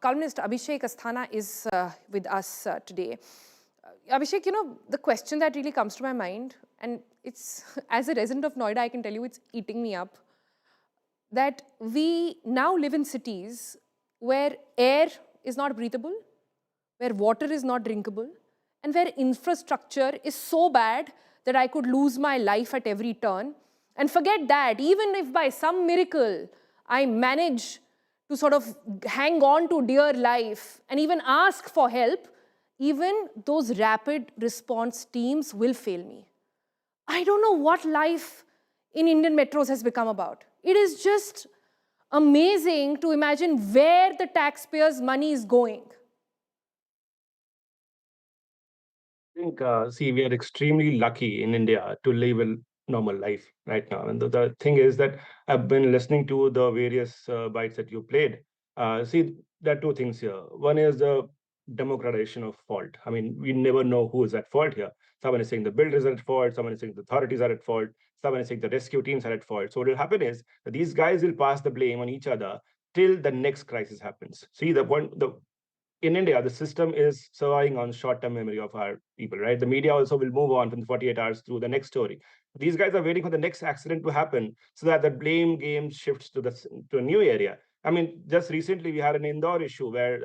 columnist Abhishek Asthana is with us today. Abhishek, the question that really comes to my mind, and it's, as a resident of Noida, I can tell you it's eating me up, that we now live in cities where air is not breathable, where water is not drinkable, and where infrastructure is so bad that I could lose my life at every turn. And forget that, even if by some miracle I manage to sort of hang on to dear life and even ask for help, even those rapid response teams will fail me. I don't know what life in Indian metros has become about. It is just amazing to imagine where the taxpayers' money is going. I think, see, we are extremely lucky in India to live a normal life right now. And the thing is that I've been listening to the various bites that you played. See, there are two things here. One is the democratization of fault. I mean, we never know who is at fault here. Someone is saying the builders are at fault, someone is saying the authorities are at fault, someone is saying the rescue teams are at fault. So what will happen is that these guys will pass the blame on each other till the next crisis happens. See, in India, the system is surviving on short-term memory of our people, right? The media also will move on from the 48 hours through the next story. These guys are waiting for the next accident to happen so that the blame game shifts to a new area. I mean, just recently we had an Indore issue where,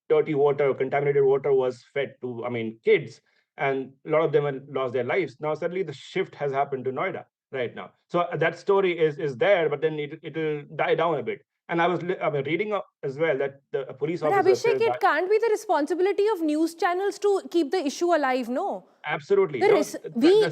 dirty water, contaminated water was fed to, kids, and a lot of them had lost their lives. Now suddenly the shift has happened to Noida right now. So that story is there, but then it'll die down a bit. And I was reading as well that a police But officer Abhishek, says it that can't be the responsibility of news channels to keep the issue alive, no? absolutely, no, that's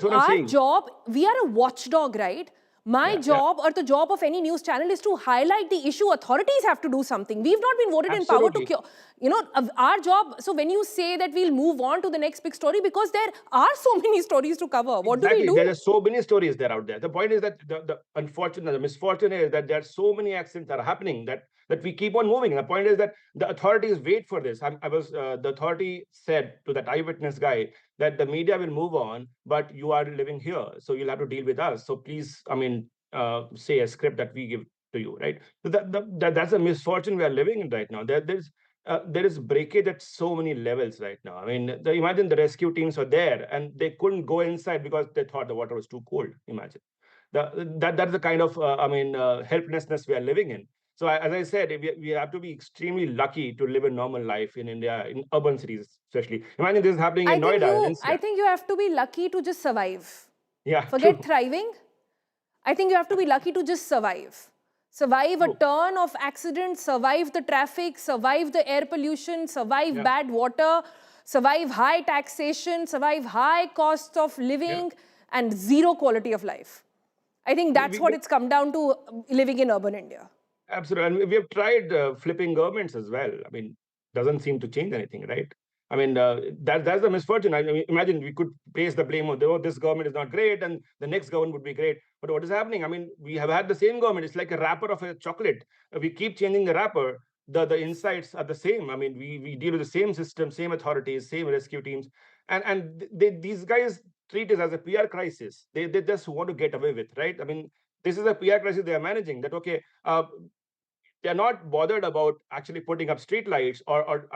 what I'm Our saying. job, we are a watchdog, right? My Yeah, yeah, job or the job of any news channel is to highlight the issue. Authorities have to do something. We've not been voted in power to absolutely. cure. Our job, so when you say that we'll move on to the next big story, because there are so many stories to cover, what do we Exactly. do? There are so many stories there out there. The point is that the misfortune is that there are so many accidents that are happening that we keep on moving. And the point is that the authorities wait for this. The authority said to that eyewitness guy that the media will move on, but you are living here, so you'll have to deal with us. So please, say a script that we give to you, right? So that's a misfortune we are living in right now. There is breakage at so many levels right now. I mean, imagine the rescue teams were there and they couldn't go inside because they thought the water was too cold. Imagine that's the kind of helplessness we are living in. So as I said, we have to be extremely lucky to live a normal life in India, in urban cities especially. Imagine this is happening in Noida, in I NCR. think you have to be lucky to just survive. Yeah, Forget true, thriving. I think you have to be lucky to just survive. Survive a true. turn of accident, survive the traffic, survive the air pollution, survive Yeah, bad water, survive high taxation, survive high costs of yeah. living, and zero quality of life. I think that's what We it's come down to living in urban India. Absolutely. And we have tried flipping governments as well. I mean, doesn't seem to change anything, right? I mean, that's the misfortune. I mean, imagine we could place the blame on, oh, this government is not great and the next government would be great. But what is happening? I mean, we have had the same government. It's like a wrapper of a chocolate. We keep changing the wrapper. The insights are the same. I mean, we deal with the same system, same authorities, same rescue teams. These guys treat it as a PR crisis. They just want to get away with, right? I mean, this is a PR crisis they are managing that, okay, they're not bothered about actually putting up street lights or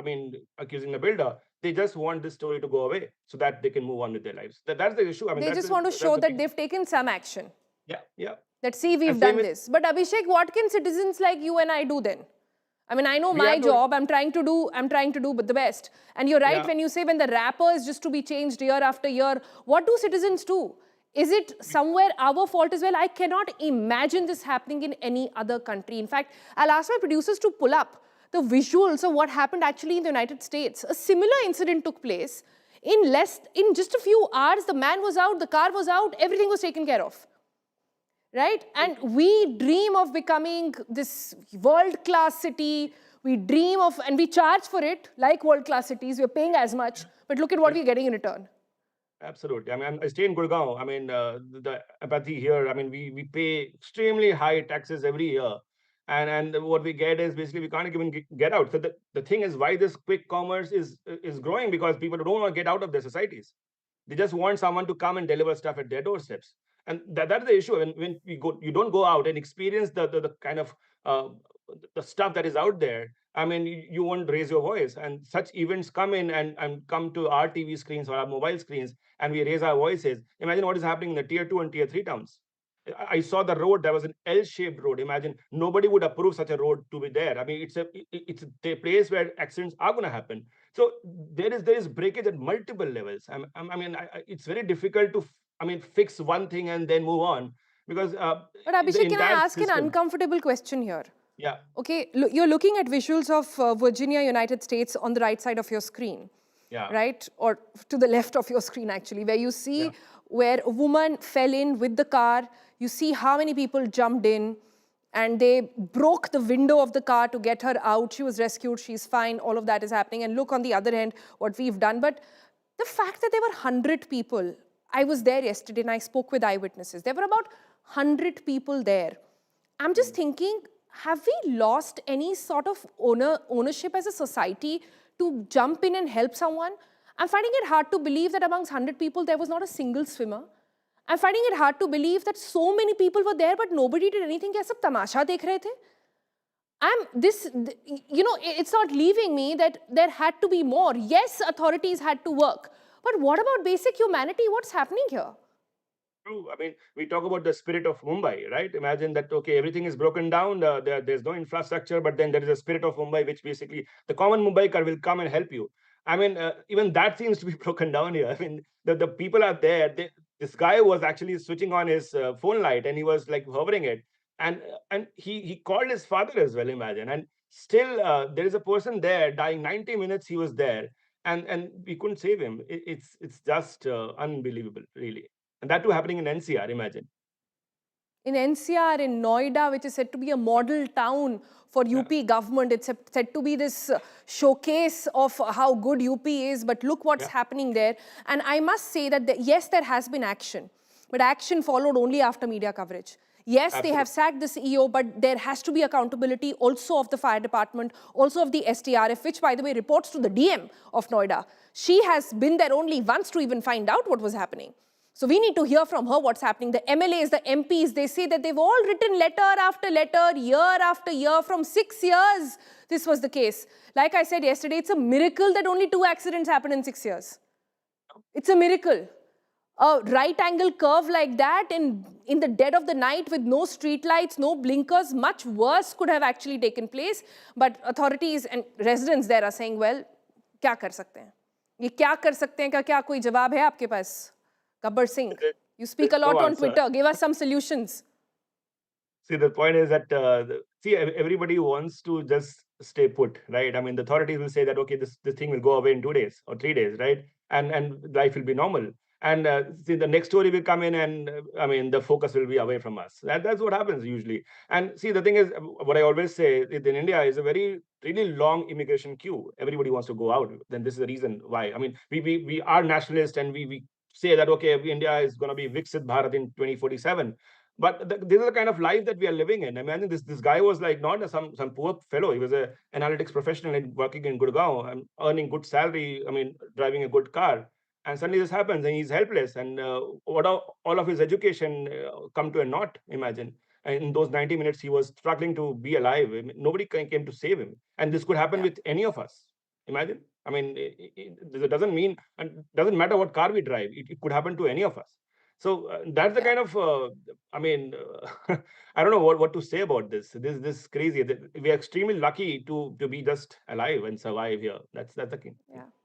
accusing the builder. They just want this story to go away so that they can move on with their lives. That's the issue. I mean, They just want to that's show the that big, they've taken some action. yeah, yeah. That see, And we've same done with, this. But Abhishek, what can citizens like you and I do then? I mean, I know we my have to, job, I'm trying to do but the best. And you're right yeah. when you say when the wrapper is just to be changed year after year, what do citizens do? Is it somewhere our fault as well? I cannot imagine this happening in any other country. In fact, I'll ask my producers to pull up the visuals of what happened actually in the United States. A similar incident took place. In just a few hours, the man was out, the car was out, everything was taken care of. Right? And we dream of becoming this world-class city. We dream of, and we charge for it like world-class cities. We're paying as much, but look at what we're getting in return. Absolutely. I mean, I stay in Gurgaon. I mean, the empathy here. I mean, we pay extremely high taxes every year, and what we get is basically we can't even get out. So the thing is, why this quick commerce is growing, because people don't want to get out of their societies. They just want someone to come and deliver stuff at their doorsteps, and that's the issue. When you don't go out and experience the kind of uh, the stuff that is out there. I mean, you won't raise your voice. And such events come in and come to our TV screens or our mobile screens, and we raise our voices. Imagine what is happening in the tier 2 and tier 3 towns. I saw the road. There was an L-shaped road. Imagine nobody would approve such a road to be there. I mean, it's a place where accidents are going to happen. So there is breakage at multiple levels. I mean, it's very difficult to fix one thing and then move on, because But the Abhishek, can I entire ask an system. uncomfortable question here? Yeah, Okay, you're looking at visuals of Virginia, United States on the right side of your screen, yeah, right? Or to the left of your screen, actually, where you yeah, see where a woman fell in with the car. You see how many people jumped in and they broke the window of the car to get her out. She was rescued, she's fine, all of that is happening. And look on the other end, what we've done. But the fact that there were 100 people, I was there yesterday and I spoke with eyewitnesses. There were about 100 people there. I'm just thinking, have we lost any sort of ownership as a society to jump in and help someone? I'm finding it hard to believe that amongst 100 people, there was not a single swimmer. I'm finding it hard to believe that so many people were there, but nobody did anything. क्या सब तमाशा देख रहे थे? It's not leaving me that there had to be more. Yes, authorities had to work. But what about basic humanity? What's happening here? true. I mean, we talk about the spirit of Mumbai, right? Imagine that, okay, everything is broken down, there's no infrastructure, but then there is a spirit of Mumbai, which basically the common Mumbaiker will come and help you. I mean, even that seems to be broken down here. I mean, the people are there. This guy was actually switching on his phone light, and he was like hovering it. And he called his father as well, imagine. And still, there is a person there dying. 90 minutes he was there, and we couldn't save him. It's just unbelievable, really. And that too happening in NCR, imagine. In NCR, in Noida, which is said to be a model town for Yeah, UP government. It's said to be this showcase of how good UP is, but look what's yeah, happening there. And I must say that, yes, there has been action, but action followed only after media coverage. Yes, they have absolutely. sacked the CEO, but there has to be accountability also of the fire department, also of the STRF, which, by the way, reports to the DM of Noida. She has been there only once to even find out what was happening. So we need to hear from her what's happening. The MLAs, the MPs, they say that they've all written letter after letter, year after year, from 6 years. This was the case. Like I said yesterday, it's a miracle that only 2 accidents happened in 6 years. It's a miracle. A right angle curve like that in the dead of the night with no street lights, no blinkers, much worse could have actually taken place. But authorities and residents there are saying, well, क्या कर सकते हैं? ये क्या कर सकते हैं का क्या कोई जवाब है आपके पास? Gabbar Singh, you speak a There's lot no on answer. Twitter. Give us some solutions. See, the point is that everybody wants to just stay put, right? I mean, the authorities will say that, okay, this thing will go away in 2 days or 3 days, right? And life will be normal. And see, the next story will come in, and I mean, the focus will be away from us. That's what happens usually. And see, the thing is, what I always say in India is a very really long immigration queue. Everybody wants to go out. Then this is the reason why. I mean, we are nationalists, and we say that, okay, India is going to be Viksit Bharat in 2047. But this is the kind of life that we are living in. Imagine this guy was like not some poor fellow. He was a analytics professional and working in Gurgaon and earning good salary. I mean, driving a good car. And suddenly this happens, and he's helpless. And all of his education come to a naught. Imagine. And in those 90 minutes, he was struggling to be alive. I mean, nobody came to save him. And this could happen Yeah, with any of us. Imagine. I mean, it doesn't mean, and doesn't matter what car we drive. It could happen to any of us. So that's the yeah, kind of I mean, I don't know what to say about this. This is crazy. We are extremely lucky to be just alive and survive here. That's the thing. yeah.